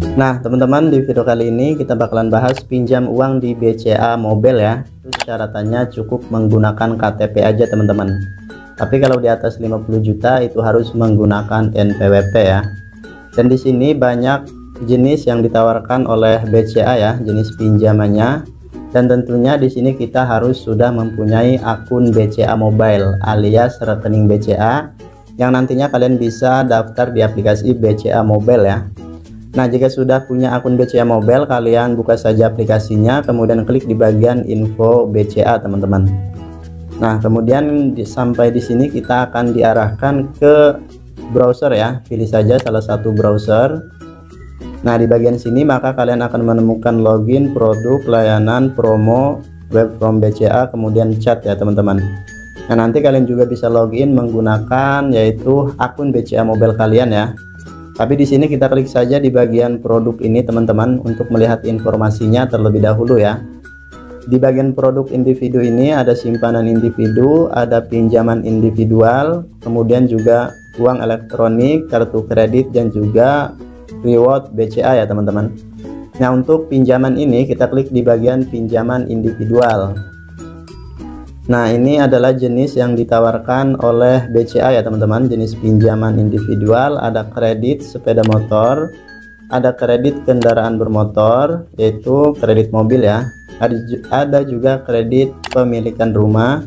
Nah teman-teman, di video kali ini kita bakalan bahas pinjam uang di BCA Mobile ya. Itu syaratannya cukup menggunakan KTP aja teman-teman. Tapi kalau di atas 50 juta itu harus menggunakan NPWP ya. Dan di sini banyak jenis yang ditawarkan oleh BCA ya, jenis pinjamannya. Dan tentunya di sini kita harus sudah mempunyai akun BCA Mobile alias rekening BCA yang nantinya kalian bisa daftar di aplikasi BCA Mobile ya. Nah, jika sudah punya akun BCA Mobile, kalian buka saja aplikasinya, kemudian klik di bagian info BCA, teman-teman. Nah, kemudian sampai di sini kita akan diarahkan ke browser ya. Pilih saja salah satu browser. Nah, di bagian sini maka kalian akan menemukan login, produk, layanan, promo, web from BCA, kemudian chat ya, teman-teman. Nah, nanti kalian juga bisa login menggunakan yaitu akun BCA Mobile kalian ya. Tapi di sini kita klik saja di bagian produk ini teman-teman untuk melihat informasinya terlebih dahulu ya. Di bagian produk individu ini ada simpanan individu, ada pinjaman individual, kemudian juga uang elektronik, kartu kredit, dan juga reward BCA ya teman-teman. Nah, untuk pinjaman ini kita klik di bagian pinjaman individual. Nah, ini adalah jenis yang ditawarkan oleh BCA ya teman-teman, jenis pinjaman individual. Ada kredit sepeda motor, ada kredit kendaraan bermotor yaitu kredit mobil ya, ada juga kredit pemilikan rumah,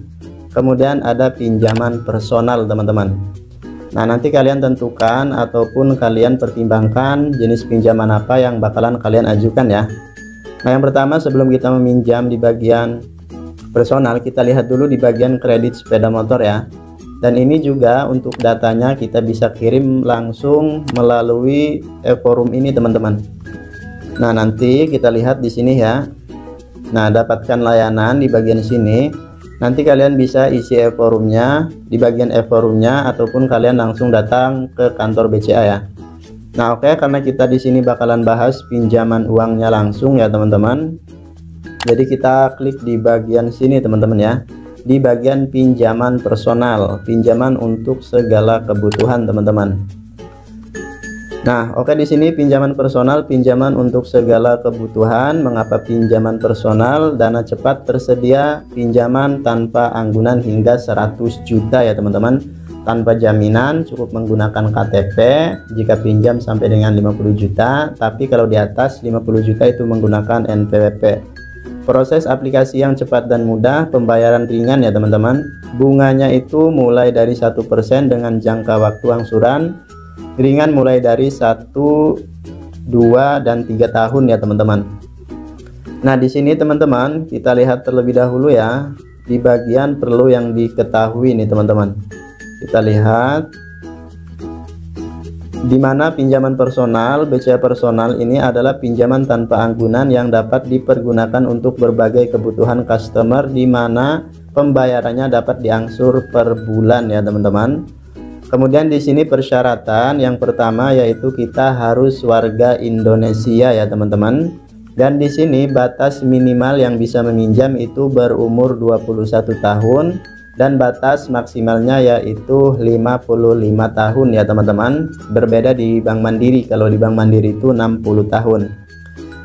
kemudian ada pinjaman personal teman-teman. Nah, nanti kalian tentukan ataupun kalian pertimbangkan jenis pinjaman apa yang bakalan kalian ajukan ya. Nah, yang pertama sebelum kita meminjam di bagian personal, kita lihat dulu di bagian kredit sepeda motor ya. Dan ini juga untuk datanya kita bisa kirim langsung melalui e-forum ini teman-teman. Nah, nanti kita lihat di sini ya. Nah, dapatkan layanan di bagian sini. Nanti kalian bisa isi e-forumnya di bagian e-forumnya ataupun kalian langsung datang ke kantor BCA ya. Nah, oke, karena kita di sini bakalan bahas pinjaman uangnya langsung ya teman-teman. Jadi kita klik di bagian sini teman-teman ya, di bagian pinjaman personal, pinjaman untuk segala kebutuhan teman-teman. Nah, oke, di sini pinjaman personal, pinjaman untuk segala kebutuhan. Mengapa pinjaman personal? Dana cepat tersedia, pinjaman tanpa anggunan hingga 100 juta ya teman-teman, tanpa jaminan, cukup menggunakan KTP jika pinjam sampai dengan 50 juta, tapi kalau di atas 50 juta itu menggunakan NPWP. Proses aplikasi yang cepat dan mudah, pembayaran ringan ya teman-teman. Bunganya itu mulai dari 1% dengan jangka waktu angsuran ringan mulai dari 1, 2, dan 3 tahun ya teman-teman. Nah, di sini teman-teman kita lihat terlebih dahulu ya di bagian perlu yang diketahui nih teman-teman. Kita lihat di mana pinjaman personal, BCA personal ini adalah pinjaman tanpa anggunan yang dapat dipergunakan untuk berbagai kebutuhan customer, di mana pembayarannya dapat diangsur per bulan ya teman-teman. Kemudian di sini persyaratan yang pertama yaitu kita harus warga Indonesia ya teman-teman. Dan di sini batas minimal yang bisa meminjam itu berumur 21 tahun. Dan batas maksimalnya yaitu 55 tahun ya teman-teman. Berbeda di Bank Mandiri, kalau di Bank Mandiri itu 60 tahun.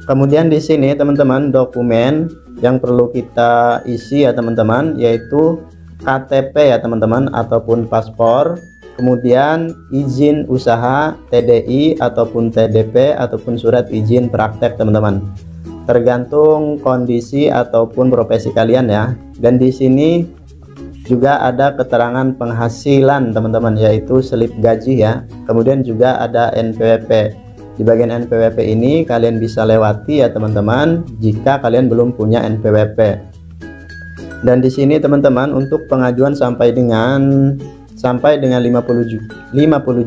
Kemudian di sini teman-teman dokumen yang perlu kita isi ya teman-teman yaitu KTP ya teman-teman ataupun paspor. Kemudian izin usaha, TDI ataupun TDP ataupun surat izin praktek teman-teman. Tergantung kondisi ataupun profesi kalian ya. Dan di sini juga ada keterangan penghasilan teman-teman yaitu slip gaji ya. Kemudian juga ada NPWP. Di bagian NPWP ini kalian bisa lewati ya teman-teman jika kalian belum punya NPWP. Dan di sini teman-teman untuk pengajuan sampai dengan 50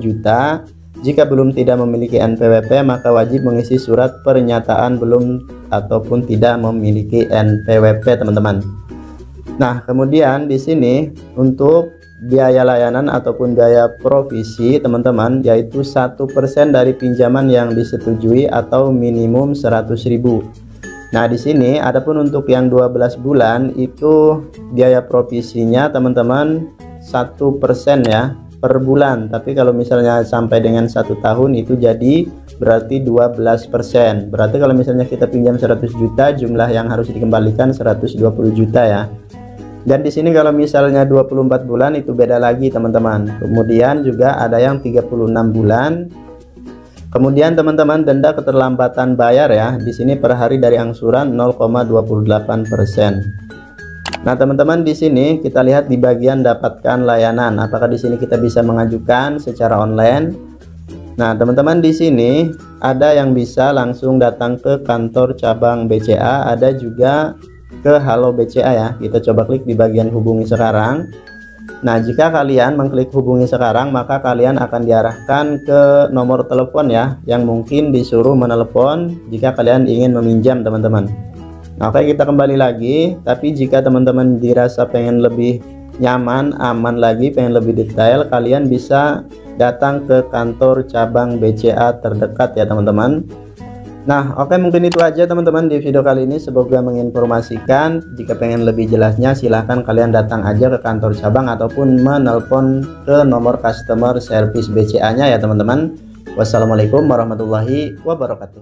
juta, jika belum tidak memiliki NPWP maka wajib mengisi surat pernyataan belum ataupun tidak memiliki NPWP teman-teman. Nah, kemudian di sini untuk biaya layanan ataupun biaya provisi teman-teman yaitu 1% dari pinjaman yang disetujui atau minimum 100.000. Nah, di sini adapun untuk yang 12 bulan itu biaya provisinya teman-teman 1% ya per bulan. Tapi kalau misalnya sampai dengan 1 tahun itu jadi berarti 12%. Berarti kalau misalnya kita pinjam 100 juta, jumlah yang harus dikembalikan 120 juta ya. Dan di sini kalau misalnya 24 bulan itu beda lagi teman-teman. Kemudian juga ada yang 36 bulan. Kemudian teman-teman, denda keterlambatan bayar ya. Di sini per hari dari angsuran 0,28%. Nah, teman-teman, di sini kita lihat di bagian dapatkan layanan. Apakah di sini kita bisa mengajukan secara online? Nah, teman-teman, di sini ada yang bisa langsung datang ke kantor cabang BCA, ada juga ke Halo BCA ya. Kita coba klik di bagian hubungi sekarang. Nah, jika kalian mengklik hubungi sekarang, maka kalian akan diarahkan ke nomor telepon ya, yang mungkin disuruh menelepon jika kalian ingin meminjam teman-teman. Nah, oke, kita kembali lagi. Tapi jika teman-teman dirasa pengen lebih nyaman, aman lagi, pengen lebih detail, kalian bisa datang ke kantor cabang BCA terdekat ya teman-teman. Nah, oke, mungkin itu aja teman-teman di video kali ini. Semoga menginformasikan. Jika pengen lebih jelasnya, silahkan kalian datang aja ke kantor cabang ataupun menelpon ke nomor customer service BCA nya ya teman-teman. Wassalamualaikum warahmatullahi wabarakatuh.